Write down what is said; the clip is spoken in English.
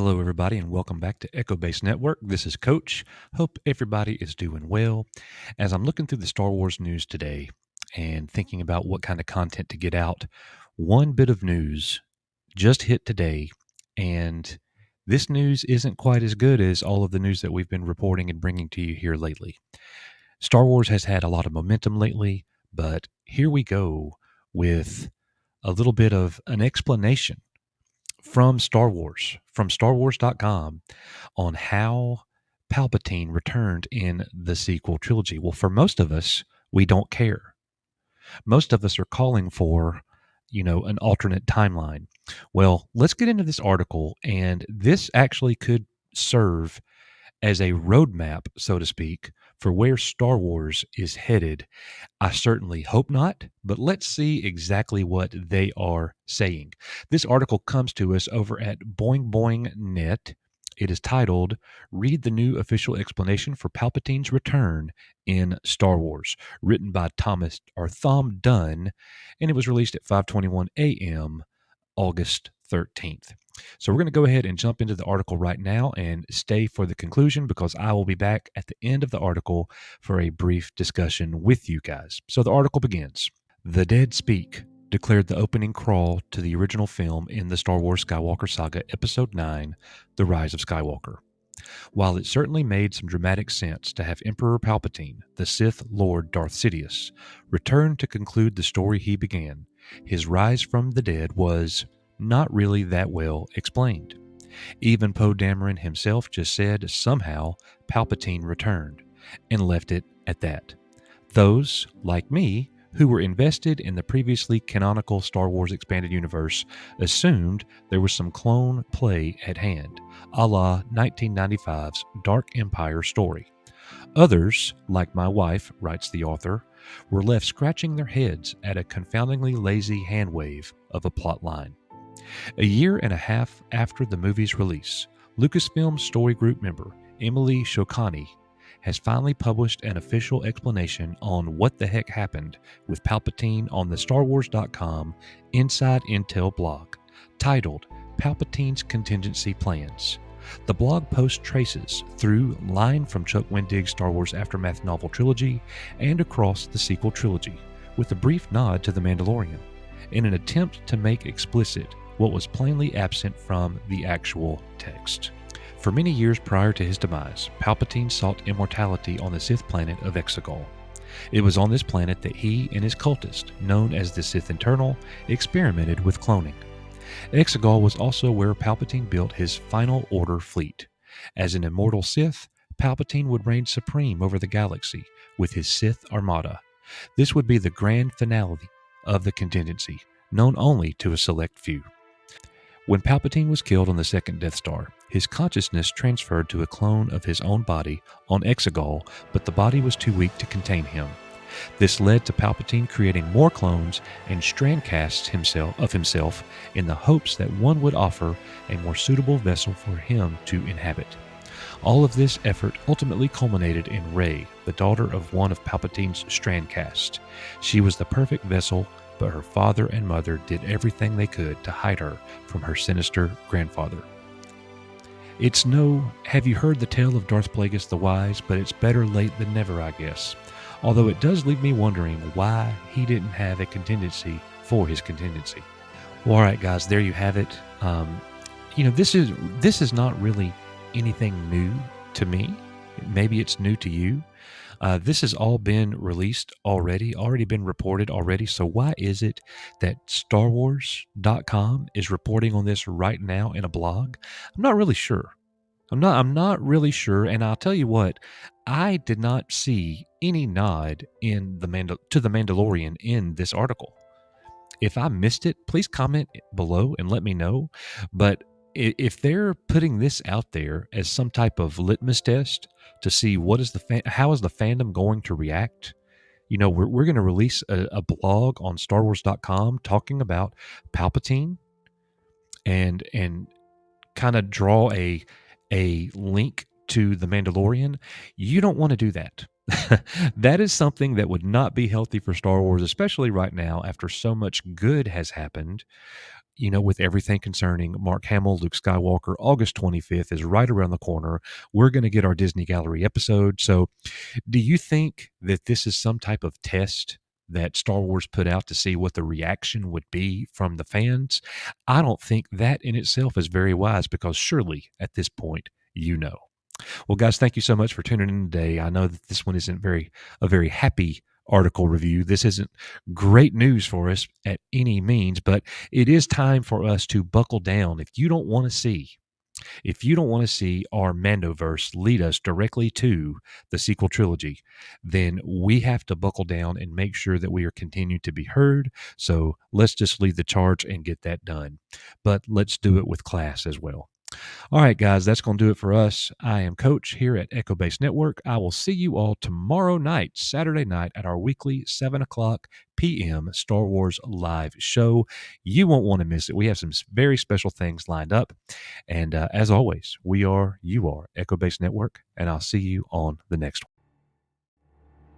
Hello, everybody, and welcome back to Echo Base Network. This is Coach. Hope everybody is doing well. As I'm looking through the Star Wars news today and thinking about what kind of content to get out, one bit of news just hit today, and this news isn't quite as good as all of the news that we've been reporting and bringing to you here lately. Star Wars has had a lot of momentum lately, but here we go with a little bit of an explanation from Star Wars, from StarWars.com, on how Palpatine returned in the sequel trilogy. Well, for most of us, we don't care. Most of us are calling for, an alternate timeline. Well, let's get into this article, and this actually could serve as a roadmap, so to speak, for where Star Wars is headed. I certainly hope not, but let's see exactly what they are saying. This article comes to us over at Boing Boing Net. It is titled, Read the New Official Explanation for Palpatine's Return in Star Wars, written by Thom Dunn, and it was released at 5:21 a.m. August 13th. So we're going to go ahead and jump into the article right now and stay for the conclusion because I will be back at the end of the article for a brief discussion with you guys. So the article begins. The Dead Speak, declared the opening crawl to the original film in the Star Wars Skywalker Saga Episode 9, The Rise of Skywalker. While it certainly made some dramatic sense to have Emperor Palpatine, the Sith Lord Darth Sidious, return to conclude the story he began, his rise from the dead was not really that well explained. Even Poe Dameron himself just said somehow Palpatine returned, and left it at that. Those, like me, who were invested in the previously canonical Star Wars Expanded Universe assumed there was some clone play at hand, a la 1995's Dark Empire story. Others, like my wife, writes the author, were left scratching their heads at a confoundingly lazy handwave of a plot line. A year and a half after the movie's release, Lucasfilm Story Group member Emily Shokani has finally published an official explanation on what the heck happened with Palpatine on the StarWars.com Inside Intel blog, titled Palpatine's Contingency Plans. The blog post traces through line from Chuck Wendig's Star Wars Aftermath novel trilogy and across the sequel trilogy, with a brief nod to The Mandalorian, in an attempt to make explicit what was plainly absent from the actual text. For many years prior to his demise, Palpatine sought immortality on the Sith planet of Exegol. It was on this planet that he and his cultist, known as the Sith Internal, experimented with cloning. Exegol was also where Palpatine built his Final Order fleet. As an immortal Sith, Palpatine would reign supreme over the galaxy with his Sith Armada. This would be the grand finale of the contingency, known only to a select few. When Palpatine was killed on the second Death Star, his consciousness transferred to a clone of his own body on Exegol, but the body was too weak to contain him. This led to Palpatine creating more clones and strandcasts of himself in the hopes that one would offer a more suitable vessel for him to inhabit. All of this effort ultimately culminated in Rey, the daughter of one of Palpatine's strandcasts. She was the perfect vessel, but her father and mother did everything they could to hide her from her sinister grandfather. It's no, have you heard the tale of Darth Plagueis the Wise, but it's better late than never, I guess. Although it does leave me wondering why he didn't have a contingency for his contingency. Well, all right, guys, there you have it. This is not really anything new to me. Maybe it's new to you. This has all been released already been reported already. So why is it that StarWars.com is reporting on this right now in a blog? I'm not really sure. I'm not really sure. And I'll tell you what, I did not see any nod to the Mandalorian in this article. If I missed it, please comment below and let me know. But if they're putting this out there as some type of litmus test to see how is the fandom going to react, we're going to release a blog on StarWars.com talking about Palpatine and kind of draw a link to the Mandalorian. You don't want to do that. That is something that would not be healthy for Star Wars, especially right now after so much good has happened. with everything concerning Mark Hamill, Luke Skywalker, August 25th is right around the corner. We're going to get our Disney Gallery episode. So, do you think that this is some type of test that Star Wars put out to see what the reaction would be from the fans? I don't think that in itself is very wise because surely at this point, you know. Well, guys, thank you so much for tuning in today. I know that this one isn't a very happy article review. This isn't great news for us at any means, but it is time for us to buckle down. If you don't want to see our Mandoverse lead us directly to the sequel trilogy, then we have to buckle down and make sure that we are continuing to be heard. So let's just lead the charge and get that done. But let's do it with class as well. All right, guys, that's going to do it for us. I am Coach here at Echo Base Network. I will see you all tomorrow night, Saturday night, at our weekly 7 o'clock p.m. Star Wars live show. You won't want to miss it. We have some very special things lined up. And as always, you are Echo Base Network, and I'll see you on the next one.